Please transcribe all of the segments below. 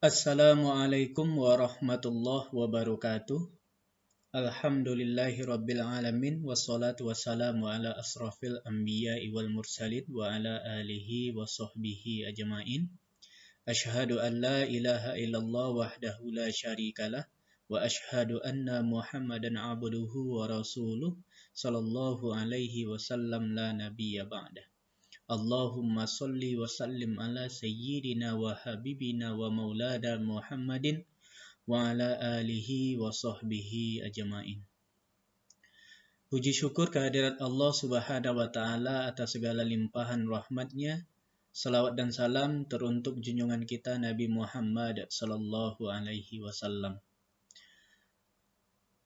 Assalamualaikum warahmatullahi wabarakatuh. Alhamdulillahi rabbil alamin. Wassalatu wassalamu ala asrafil anbiya'i wal mursalin wa ala alihi wa sahbihi ajma'in. Ashhadu an la ilaha illallah wahdahu la syarikalah wa ashhadu anna Muhammadan abduhu wa rasuluh sallallahu alaihi wasallam la nabiyya ba'dah. Allahumma salli wa sallim ala sayyidina wa habibina wa maulana Muhammadin wa ala alihi wa sahbihi ajma'in. Puji syukur kehadirat Allah Subhanahu wa taala atas segala limpahan rahmatnya. Salawat dan salam teruntuk junjungan kita Nabi Muhammad sallallahu alaihi wasallam.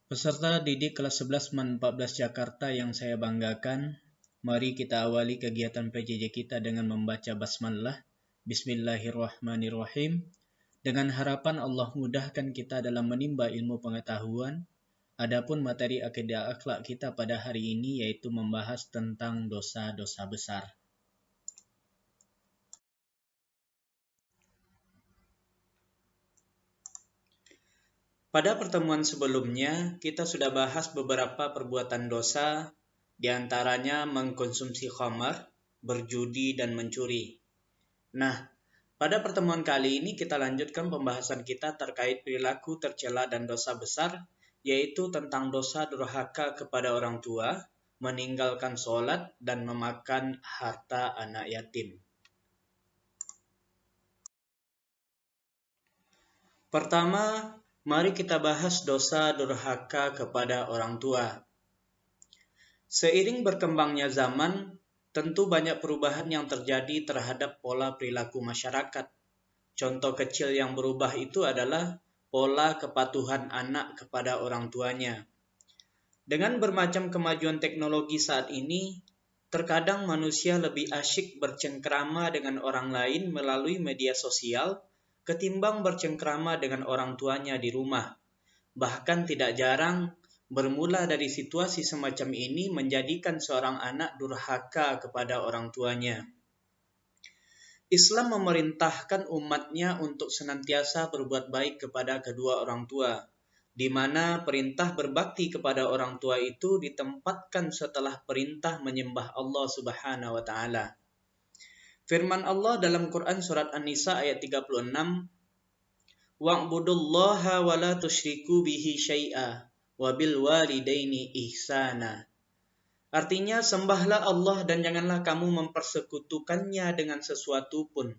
Peserta didik kelas 11 MAN 14 Jakarta yang saya banggakan, mari kita awali kegiatan PJJ kita dengan membaca basmalah. Bismillahirrahmanirrahim. Dengan harapan Allah mudahkan kita dalam menimba ilmu pengetahuan. Adapun materi akidah akhlak kita pada hari ini yaitu membahas tentang dosa-dosa besar. Pada pertemuan sebelumnya, kita sudah bahas beberapa perbuatan dosa, di antaranya mengkonsumsi khamar, berjudi, dan mencuri. Nah, pada pertemuan kali ini kita lanjutkan pembahasan kita terkait perilaku tercela dan dosa besar, yaitu tentang dosa durhaka kepada orang tua, meninggalkan sholat, dan memakan harta anak yatim. Pertama, mari kita bahas dosa durhaka kepada orang tua. Seiring berkembangnya zaman, tentu banyak perubahan yang terjadi terhadap pola perilaku masyarakat. Contoh kecil yang berubah itu adalah pola kepatuhan anak kepada orang tuanya. Dengan bermacam kemajuan teknologi saat ini, terkadang manusia lebih asyik bercengkrama dengan orang lain melalui media sosial ketimbang bercengkrama dengan orang tuanya di rumah. Bahkan tidak jarang bermula dari situasi semacam ini menjadikan seorang anak durhaka kepada orang tuanya. Islam memerintahkan umatnya untuk senantiasa berbuat baik kepada kedua orang tua, di mana perintah berbakti kepada orang tua itu ditempatkan setelah perintah menyembah Allah Subhanahu wa taala. Firman Allah dalam Quran surat An-Nisa ayat 36, "Wa'budullaha wa la tusyriku bihi syai'a wa bil walidaini ihsana." Artinya, sembahlah Allah dan janganlah kamu mempersekutukannya dengan sesuatu pun,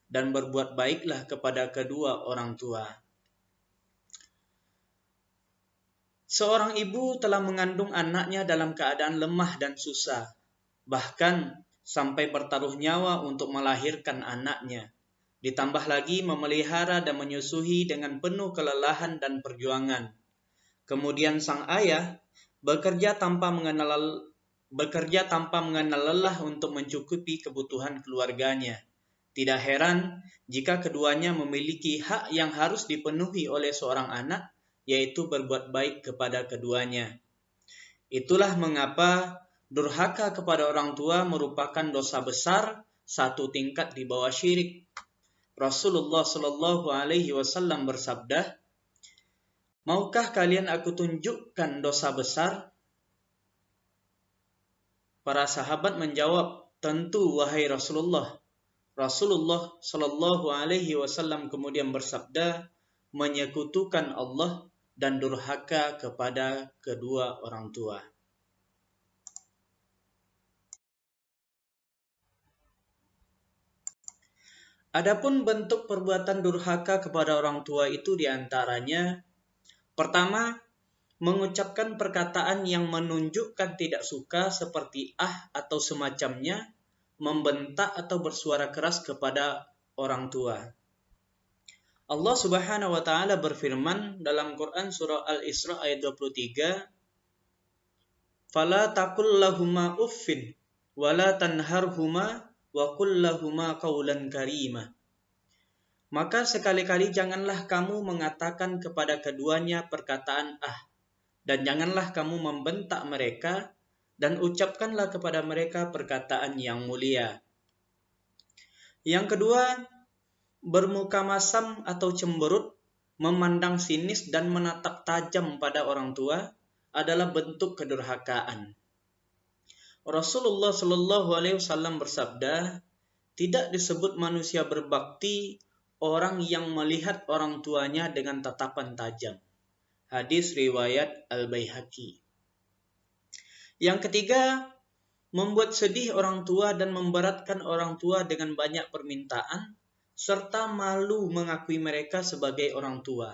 dan berbuat baiklah kepada kedua orang tua. Seorang ibu telah mengandung anaknya dalam keadaan lemah dan susah, bahkan sampai bertaruh nyawa untuk melahirkan anaknya. Ditambah lagi memelihara dan menyusui dengan penuh kelelahan dan perjuangan. Kemudian sang ayah bekerja tanpa mengenal lelah untuk mencukupi kebutuhan keluarganya. Tidak heran jika keduanya memiliki hak yang harus dipenuhi oleh seorang anak, yaitu berbuat baik kepada keduanya. Itulah mengapa durhaka kepada orang tua merupakan dosa besar, satu tingkat di bawah syirik. Rasulullah Shallallahu Alaihi Wasallam bersabda, "Maukah kalian aku tunjukkan dosa besar?" Para sahabat menjawab, "Tentu wahai Rasulullah." Rasulullah Shallallahu Alaihi Wasallam kemudian bersabda, "Menyekutukan Allah dan durhaka kepada kedua orang tua." Adapun bentuk perbuatan durhaka kepada orang tua itu diantaranya, pertama, mengucapkan perkataan yang menunjukkan tidak suka seperti atau semacamnya, membentak atau bersuara keras kepada orang tua. Allah Subhanahu wa taala berfirman dalam Quran surah Al-Isra ayat 23, "Fala taqul lahuma uffin wa la tanharhuma wa qul lahuma qawlan karima." Maka sekali-kali janganlah kamu mengatakan kepada keduanya perkataan dan janganlah kamu membentak mereka, dan ucapkanlah kepada mereka perkataan yang mulia. Yang kedua, bermuka masam atau cemberut, memandang sinis dan menatap tajam pada orang tua adalah bentuk kedurhakaan. Rasulullah Shallallahu Alaihi Wasallam bersabda, tidak disebut manusia berbakti orang yang melihat orang tuanya dengan tatapan tajam. Hadis riwayat Al-Baihaqi. Yang ketiga, membuat sedih orang tua dan memberatkan orang tua dengan banyak permintaan, serta malu mengakui mereka sebagai orang tua.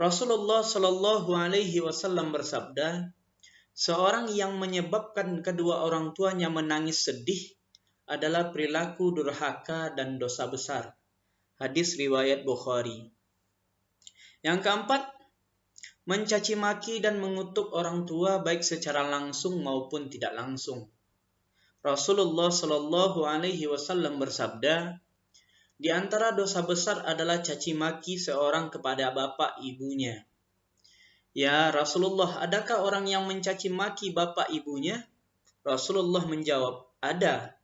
Rasulullah Shallallahu Alaihi Wasallam bersabda, seorang yang menyebabkan kedua orang tuanya menangis sedih adalah perilaku durhaka dan dosa besar. Hadis riwayat Bukhari. Yang keempat, mencaci maki dan mengutuk orang tua baik secara langsung maupun tidak langsung. Rasulullah Shallallahu Alaihi Wasallam bersabda, di antara dosa besar adalah caci maki seorang kepada bapak ibunya. Ya Rasulullah, adakah orang yang mencaci maki bapak ibunya? Rasulullah menjawab, ada.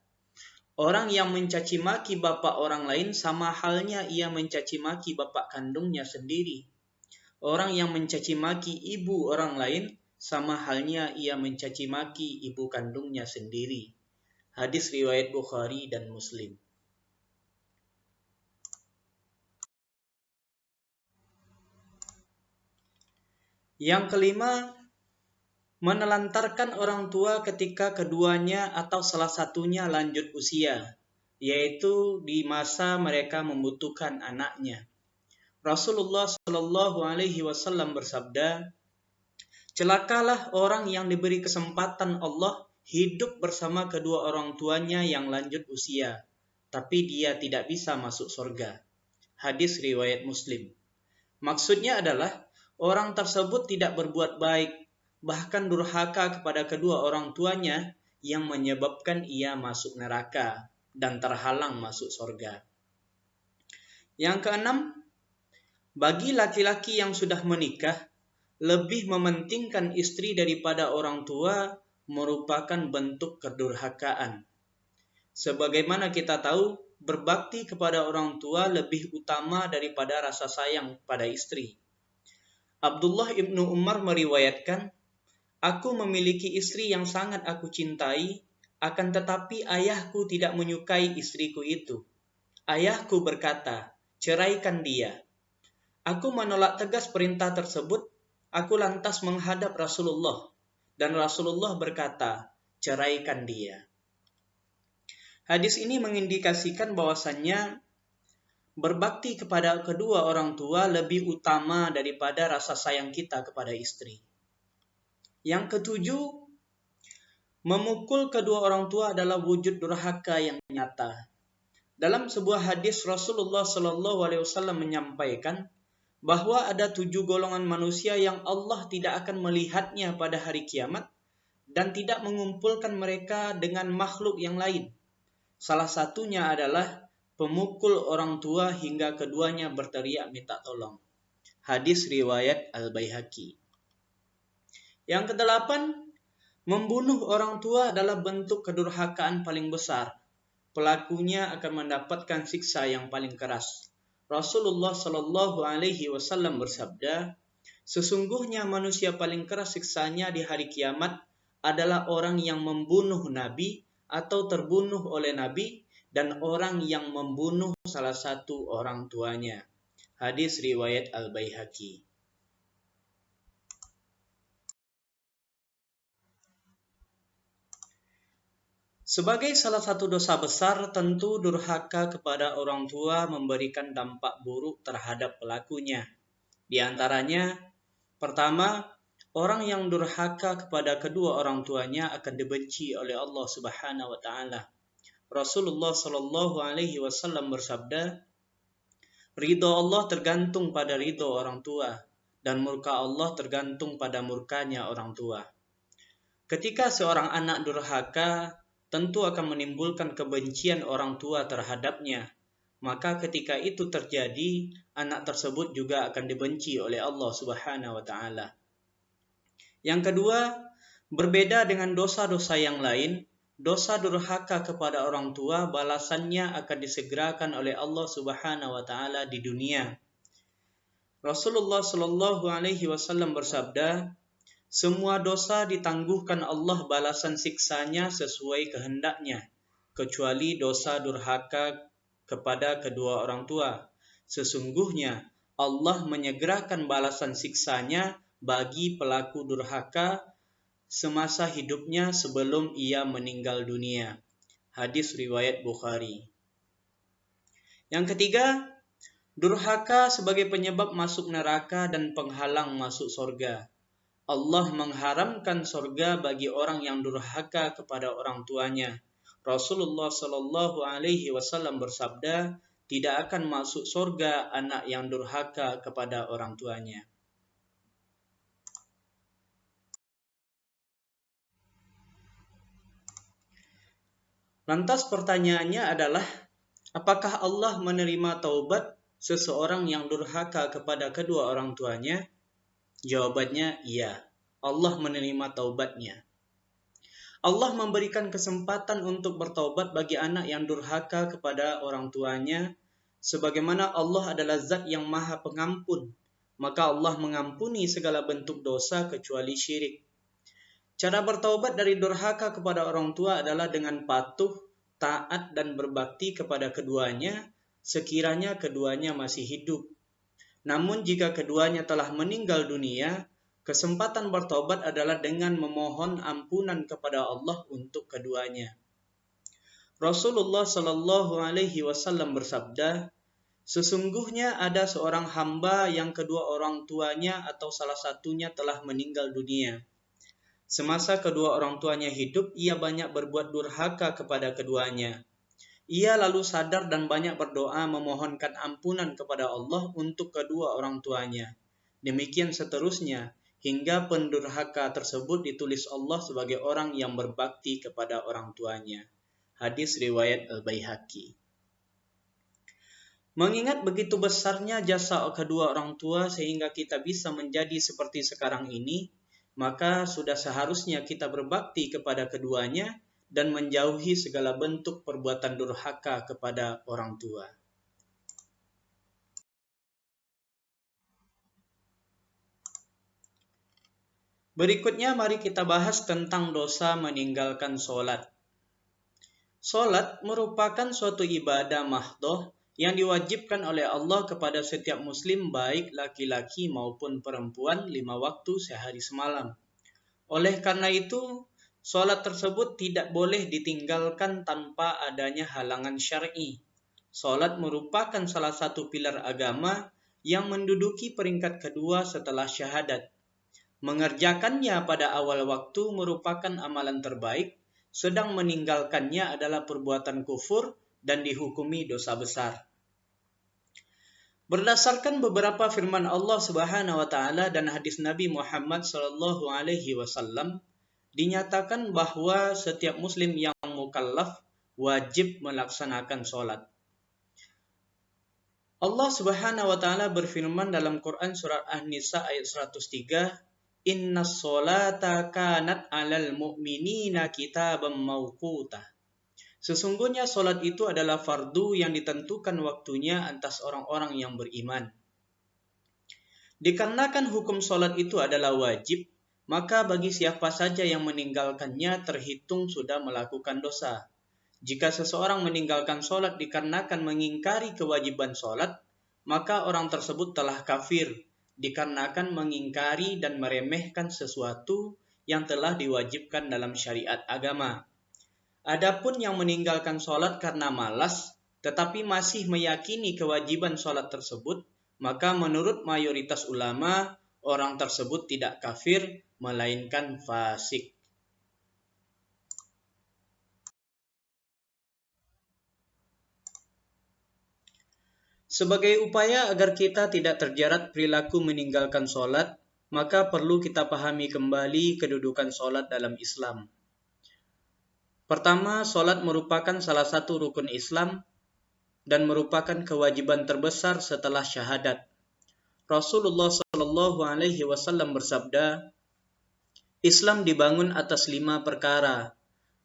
Orang yang mencaci maki bapak orang lain sama halnya ia mencaci maki bapak kandungnya sendiri. Orang yang mencaci maki ibu orang lain sama halnya ia mencaci maki ibu kandungnya sendiri. Hadis riwayat Bukhari dan Muslim. Yang kelima, menelantarkan orang tua ketika keduanya atau salah satunya lanjut usia, yaitu di masa mereka membutuhkan anaknya. Rasulullah Shallallahu Alaihi Wasallam bersabda, celakalah orang yang diberi kesempatan Allah hidup bersama kedua orang tuanya yang lanjut usia, tapi dia tidak bisa masuk surga. Hadis riwayat Muslim. Maksudnya adalah orang tersebut tidak berbuat baik, bahkan durhaka kepada kedua orang tuanya yang menyebabkan ia masuk neraka dan terhalang masuk surga. Yang keenam, bagi laki-laki yang sudah menikah, lebih mementingkan istri daripada orang tua merupakan bentuk kedurhakaan. Sebagaimana kita tahu, berbakti kepada orang tua lebih utama daripada rasa sayang pada istri. Abdullah ibnu Umar meriwayatkan, aku memiliki istri yang sangat aku cintai, akan tetapi ayahku tidak menyukai istriku itu. Ayahku berkata, ceraikan dia. Aku menolak tegas perintah tersebut, aku lantas menghadap Rasulullah, dan Rasulullah berkata, ceraikan dia. Hadis ini mengindikasikan bahwasannya berbakti kepada kedua orang tua lebih utama daripada rasa sayang kita kepada istri. Yang ketujuh, memukul kedua orang tua adalah wujud durhaka yang nyata. Dalam sebuah hadis Rasulullah Shallallahu Alaihi Wasallam menyampaikan bahwa ada 7 golongan manusia yang Allah tidak akan melihatnya pada hari kiamat dan tidak mengumpulkan mereka dengan makhluk yang lain. Salah satunya adalah pemukul orang tua hingga keduanya berteriak minta tolong. Hadis riwayat Al-Baihaqi. Yang kedelapan, membunuh orang tua adalah bentuk kedurhakaan paling besar. Pelakunya akan mendapatkan siksa yang paling keras. Rasulullah Shallallahu Alaihi Wasallam bersabda, sesungguhnya manusia paling keras siksanya di hari kiamat adalah orang yang membunuh Nabi atau terbunuh oleh Nabi dan orang yang membunuh salah satu orang tuanya. Hadis riwayat Al-Baihaqi. Sebagai salah satu dosa besar, tentu durhaka kepada orang tua memberikan dampak buruk terhadap pelakunya. Di antaranya, pertama, orang yang durhaka kepada kedua orang tuanya akan dibenci oleh Allah Subhanahu wa taala. Rasulullah Shallallahu Alaihi Wasallam bersabda, ridho Allah tergantung pada ridho orang tua, dan murka Allah tergantung pada murkanya orang tua. Ketika seorang anak durhaka, tentu akan menimbulkan kebencian orang tua terhadapnya. Maka ketika itu terjadi, anak tersebut juga akan dibenci oleh Allah Subhanahu wa taala. Yang kedua, berbeda dengan dosa-dosa yang lain, dosa durhaka kepada orang tua balasannya akan disegerakan oleh Allah Subhanahu wa taala di dunia. Rasulullah Shallallahu alaihi wasallam bersabda, semua dosa ditangguhkan Allah balasan siksanya sesuai kehendaknya, kecuali dosa durhaka kepada kedua orang tua. Sesungguhnya Allah menyegerakan balasan siksanya bagi pelaku durhaka semasa hidupnya sebelum ia meninggal dunia. Hadis riwayat Bukhari. Yang ketiga, durhaka sebagai penyebab masuk neraka dan penghalang masuk surga. Allah mengharamkan surga bagi orang yang durhaka kepada orang tuanya. Rasulullah Shallallahu alaihi wasallam bersabda, tidak akan masuk surga anak yang durhaka kepada orang tuanya. Lantas pertanyaannya adalah, apakah Allah menerima taubat seseorang yang durhaka kepada kedua orang tuanya? Jawabannya iya, Allah menerima taubatnya. Allah memberikan kesempatan untuk bertaubat bagi anak yang durhaka kepada orang tuanya, sebagaimana Allah adalah zat yang maha pengampun, maka Allah mengampuni segala bentuk dosa kecuali syirik. Cara bertaubat dari durhaka kepada orang tua adalah dengan patuh, taat, dan berbakti kepada keduanya, sekiranya keduanya masih hidup. Namun jika keduanya telah meninggal dunia, kesempatan bertobat adalah dengan memohon ampunan kepada Allah untuk keduanya. Rasulullah Shallallahu alaihi wasallam bersabda, sesungguhnya ada seorang hamba yang kedua orang tuanya atau salah satunya telah meninggal dunia. Semasa kedua orang tuanya hidup, ia banyak berbuat durhaka kepada keduanya. Ia lalu sadar dan banyak berdoa memohonkan ampunan kepada Allah untuk kedua orang tuanya. Demikian seterusnya, hingga pendurhaka tersebut ditulis Allah sebagai orang yang berbakti kepada orang tuanya. Hadis riwayat Al-Baihaqi. Mengingat begitu besarnya jasa kedua orang tua sehingga kita bisa menjadi seperti sekarang ini, maka sudah seharusnya kita berbakti kepada keduanya dan menjauhi segala bentuk perbuatan durhaka kepada orang tua. Berikutnya mari kita bahas tentang dosa meninggalkan sholat. Sholat merupakan suatu ibadah mahdhah yang diwajibkan oleh Allah kepada setiap muslim baik laki-laki maupun perempuan 5 waktu sehari semalam. Oleh karena itu, sholat tersebut tidak boleh ditinggalkan tanpa adanya halangan syar'i. Sholat merupakan salah satu pilar agama yang menduduki peringkat kedua setelah syahadat. Mengerjakannya pada awal waktu merupakan amalan terbaik, sedang meninggalkannya adalah perbuatan kufur dan dihukumi dosa besar. Berdasarkan beberapa firman Allah Subhanahu wa taala dan hadis Nabi Muhammad sallallahu alaihi wasallam, dinyatakan bahwa setiap muslim yang mukallaf wajib melaksanakan sholat. Allah Subhanahu wa taala berfirman dalam Quran surat An-Nisa ayat 103, "Innas sholata kanat 'alal mu'minina kitaban mauquta." Sesungguhnya sholat itu adalah fardu yang ditentukan waktunya atas orang-orang yang beriman. Dikarenakan hukum sholat itu adalah wajib, maka bagi siapa saja yang meninggalkannya terhitung sudah melakukan dosa. Jika seseorang meninggalkan sholat dikarenakan mengingkari kewajiban sholat, maka orang tersebut telah kafir, dikarenakan mengingkari dan meremehkan sesuatu yang telah diwajibkan dalam syariat agama. Adapun yang meninggalkan sholat karena malas, tetapi masih meyakini kewajiban sholat tersebut, maka menurut mayoritas ulama, orang tersebut tidak kafir, melainkan fasik. Sebagai upaya agar kita tidak terjerat perilaku meninggalkan sholat, maka perlu kita pahami kembali kedudukan sholat dalam Islam. Pertama, sholat merupakan salah satu rukun Islam dan merupakan kewajiban terbesar setelah syahadat. Rasulullah Shallallahu alaihi wasallam bersabda, Islam dibangun atas 5 perkara.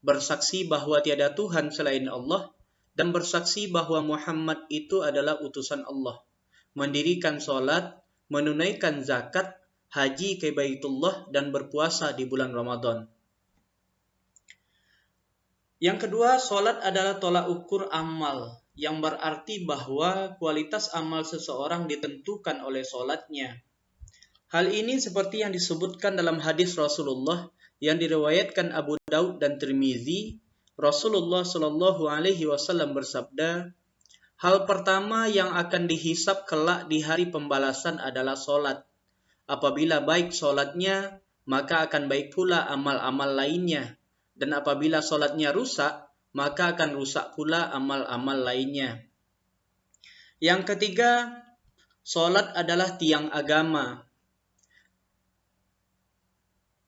bersaksi bahwa tiada Tuhan selain Allah, dan bersaksi bahwa Muhammad itu adalah utusan Allah, mendirikan sholat, menunaikan zakat, haji ke Baitullah, dan berpuasa di bulan Ramadan. Yang kedua, sholat adalah tolak ukur amal, yang berarti bahwa kualitas amal seseorang ditentukan oleh sholatnya. Hal ini seperti yang disebutkan dalam hadis Rasulullah yang diriwayatkan Abu Daud dan Tirmizi. Rasulullah Shallallahu Alaihi Wasallam bersabda, hal pertama yang akan dihisab kelak di hari pembalasan adalah sholat. Apabila baik sholatnya, maka akan baik pula amal-amal lainnya. Dan apabila sholatnya rusak, maka akan rusak pula amal-amal lainnya. Yang ketiga, sholat adalah tiang agama.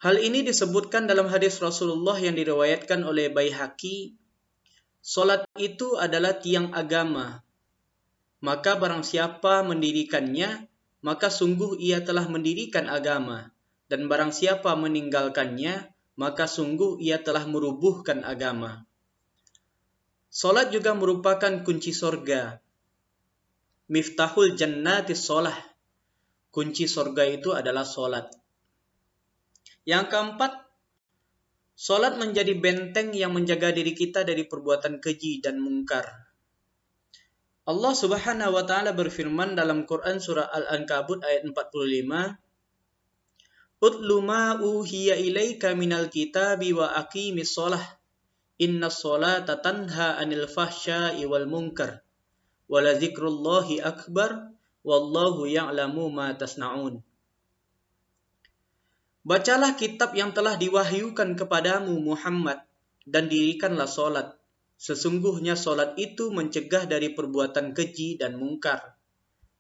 Hal ini disebutkan dalam hadis Rasulullah yang diriwayatkan oleh Baihaqi. Sholat itu adalah tiang agama. Maka barang siapa mendirikannya, maka sungguh ia telah mendirikan agama. Dan barang siapa meninggalkannya, maka sungguh ia telah merubuhkan agama. Sholat juga merupakan kunci surga. Miftahul jannatis sholah. Kunci surga itu adalah sholat. Yang keempat, sholat menjadi benteng yang menjaga diri kita dari perbuatan keji dan mungkar. Allah Subhanahu wa taala berfirman dalam Quran surah Al-Ankabut ayat 45, Utlu ma uhiya ilaika minal kitabi wa aqimis sholah. Innas sholata tanha anil fahsya'i wal munkar. Wala dzikrullahi akbar. Wallahu ya'lamu ma tasna'un. Bacalah kitab yang telah diwahyukan kepadamu Muhammad dan dirikanlah sholat. Sesungguhnya sholat itu mencegah dari perbuatan keji dan mungkar.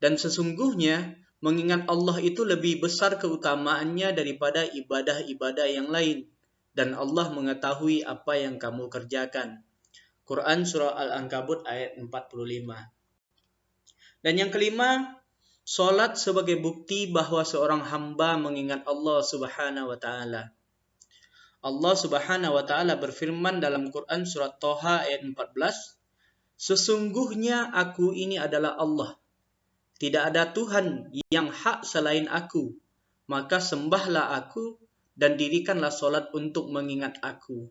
Dan sesungguhnya mengingat Allah itu lebih besar keutamaannya daripada ibadah-ibadah yang lain. Dan Allah mengetahui apa yang kamu kerjakan. Quran Surah Al-Ankabut ayat 45. Dan yang kelima, sholat sebagai bukti bahwa seorang hamba mengingat Allah Subhanahu wa ta'ala. Allah Subhanahu wa ta'ala berfirman dalam Quran surat Toha ayat 14, sesungguhnya aku ini adalah Allah. Tidak ada Tuhan yang hak selain aku. Maka sembahlah aku dan dirikanlah sholat untuk mengingat aku.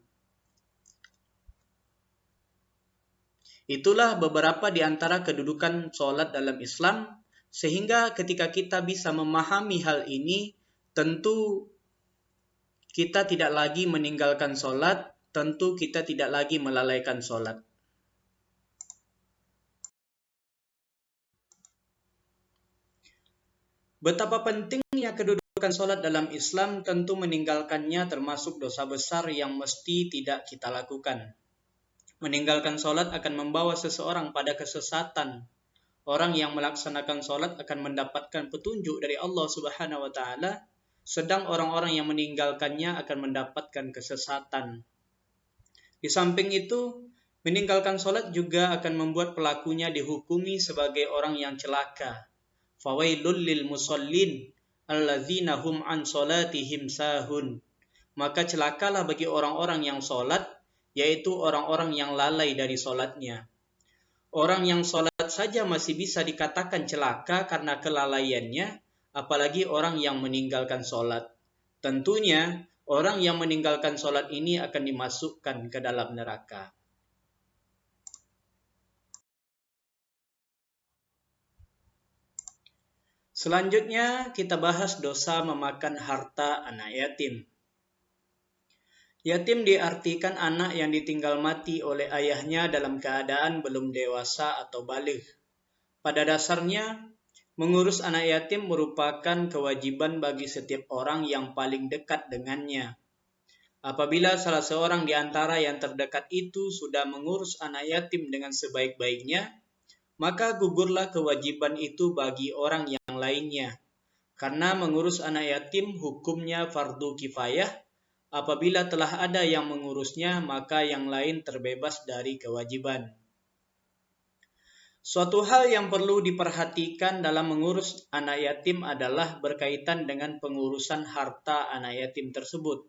Itulah beberapa di antara kedudukan sholat dalam Islam. Sehingga ketika kita bisa memahami hal ini, tentu kita tidak lagi meninggalkan sholat, tentu kita tidak lagi melalaikan sholat. Betapa pentingnya kedudukan sholat dalam Islam, tentu meninggalkannya termasuk dosa besar yang mesti tidak kita lakukan. Meninggalkan sholat akan membawa seseorang pada kesesatan. Orang yang melaksanakan sholat akan mendapatkan petunjuk dari Allah Subhanahu wa ta'ala, sedang orang-orang yang meninggalkannya akan mendapatkan kesesatan. Di samping itu, meninggalkan sholat juga akan membuat pelakunya dihukumi sebagai orang yang celaka. Fawailul lil musallin alladzina hum an sholatihim sahun. Maka celakalah bagi orang-orang yang sholat, yaitu orang-orang yang lalai dari sholatnya. Orang yang sholat saja masih bisa dikatakan celaka karena kelalaiannya, apalagi orang yang meninggalkan sholat. Tentunya, orang yang meninggalkan sholat ini akan dimasukkan ke dalam neraka. Selanjutnya, kita bahas dosa memakan harta anak yatim. Yatim diartikan anak yang ditinggal mati oleh ayahnya dalam keadaan belum dewasa atau baligh. Pada dasarnya, mengurus anak yatim merupakan kewajiban bagi setiap orang yang paling dekat dengannya. Apabila salah seorang di antara yang terdekat itu sudah mengurus anak yatim dengan sebaik-baiknya, maka gugurlah kewajiban itu bagi orang yang lainnya. Karena mengurus anak yatim hukumnya fardu kifayah. Apabila telah ada yang mengurusnya, maka yang lain terbebas dari kewajiban. Suatu hal yang perlu diperhatikan dalam mengurus anak yatim adalah berkaitan dengan pengurusan harta anak yatim tersebut.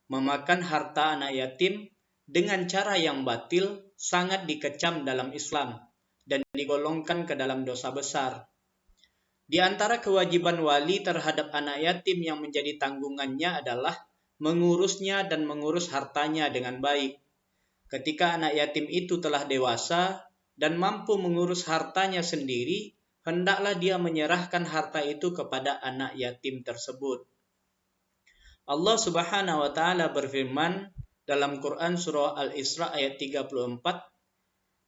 Memakan harta anak yatim dengan cara yang batil sangat dikecam dalam Islam dan digolongkan ke dalam dosa besar. Di antara kewajiban wali terhadap anak yatim yang menjadi tanggungannya adalah mengurusnya dan mengurus hartanya dengan baik. Ketika anak yatim itu telah dewasa dan mampu mengurus hartanya sendiri, hendaklah dia menyerahkan harta itu kepada anak yatim tersebut. Allah Subhanahu wa taala berfirman dalam Quran surah Al-Isra ayat 34,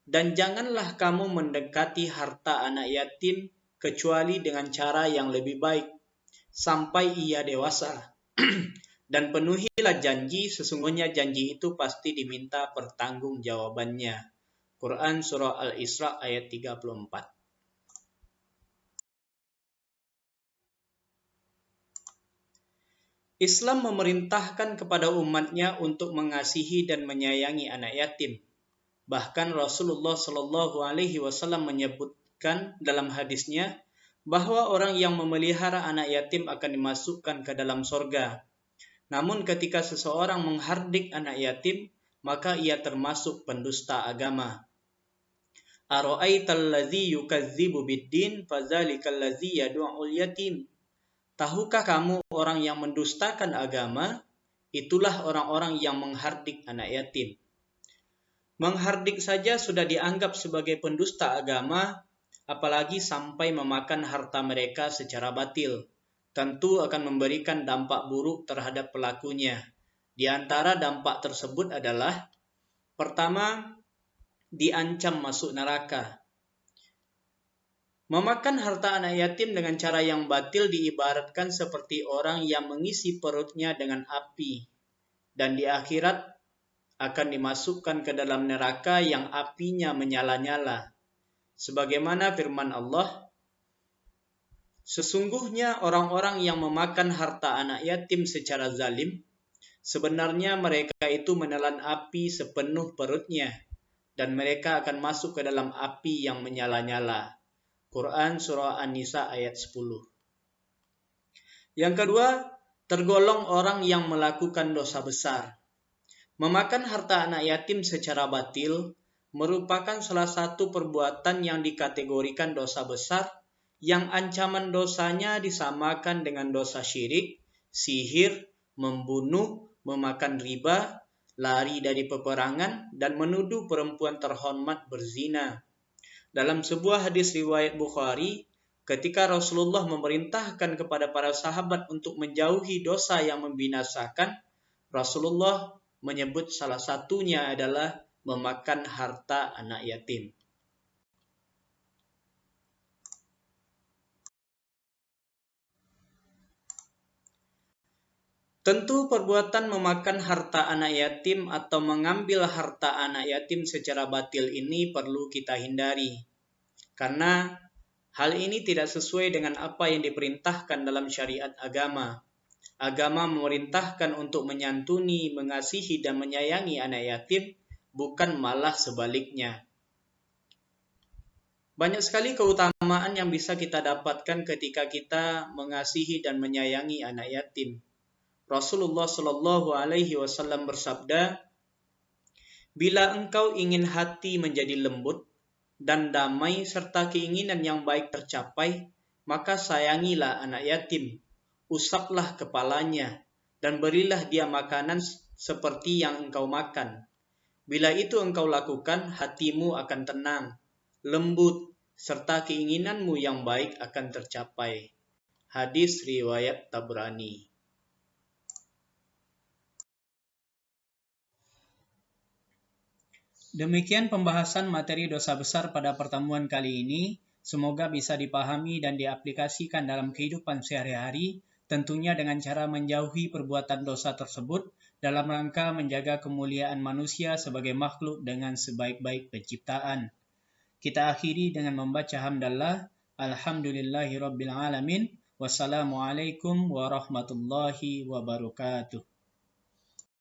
"Dan janganlah kamu mendekati harta anak yatim kecuali dengan cara yang lebih baik sampai ia dewasa." Dan penuhilah janji, sesungguhnya janji itu pasti diminta pertanggungjawabannya. Quran surah Al-Isra ayat 34. Islam memerintahkan kepada umatnya untuk mengasihi dan menyayangi anak yatim. Bahkan Rasulullah Shallallahu Alaihi Wasallam menyebutkan dalam hadisnya bahwa orang yang memelihara anak yatim akan dimasukkan ke dalam sorga. Namun ketika seseorang menghardik anak yatim, maka ia termasuk pendusta agama. Ara'aital ladzi yukadzibu biddin fadzalikal ladzi yad'ul yatim. Tahukah kamu orang yang mendustakan agama? Itulah orang-orang yang menghardik anak yatim. Menghardik saja sudah dianggap sebagai pendusta agama, apalagi sampai memakan harta mereka secara batil. Tentu akan memberikan dampak buruk terhadap pelakunya. Di antara dampak tersebut adalah, pertama, diancam masuk neraka. Memakan harta anak yatim dengan cara yang batil diibaratkan seperti orang yang mengisi perutnya dengan api, dan di akhirat akan dimasukkan ke dalam neraka yang apinya menyala-nyala. Sebagaimana firman Allah, "Sesungguhnya orang-orang yang memakan harta anak yatim secara zalim, sebenarnya mereka itu menelan api sepenuh perutnya, dan mereka akan masuk ke dalam api yang menyala-nyala." Quran surah An-Nisa ayat 10. Yang kedua, tergolong orang yang melakukan dosa besar. Memakan harta anak yatim secara batil merupakan salah satu perbuatan yang dikategorikan dosa besar yang ancaman dosanya disamakan dengan dosa syirik, sihir, membunuh, memakan riba, lari dari peperangan, dan menuduh perempuan terhormat berzina. Dalam sebuah hadis riwayat Bukhari, ketika Rasulullah memerintahkan kepada para sahabat untuk menjauhi dosa yang membinasakan, Rasulullah menyebut salah satunya adalah memakan harta anak yatim. Tentu perbuatan memakan harta anak yatim atau mengambil harta anak yatim secara batil ini perlu kita hindari. Karena hal ini tidak sesuai dengan apa yang diperintahkan dalam syariat agama. Agama memerintahkan untuk menyantuni, mengasihi, dan menyayangi anak yatim, bukan malah sebaliknya. Banyak sekali keutamaan yang bisa kita dapatkan ketika kita mengasihi dan menyayangi anak yatim. Rasulullah Shallallahu Alaihi Wasallam bersabda, "Bila engkau ingin hati menjadi lembut dan damai serta keinginan yang baik tercapai, maka sayangilah anak yatim, usaplah kepalanya, dan berilah dia makanan seperti yang engkau makan. Bila itu engkau lakukan, hatimu akan tenang, lembut, serta keinginanmu yang baik akan tercapai." Hadis riwayat Tabrani. Demikian pembahasan materi dosa besar pada pertemuan kali ini. Semoga bisa dipahami dan diaplikasikan dalam kehidupan sehari-hari, tentunya dengan cara menjauhi perbuatan dosa tersebut dalam rangka menjaga kemuliaan manusia sebagai makhluk dengan sebaik-baik penciptaan. Kita akhiri dengan membaca hamdalah. Alhamdulillahirabbil alamin. Wassalamualaikum warahmatullahi wabarakatuh.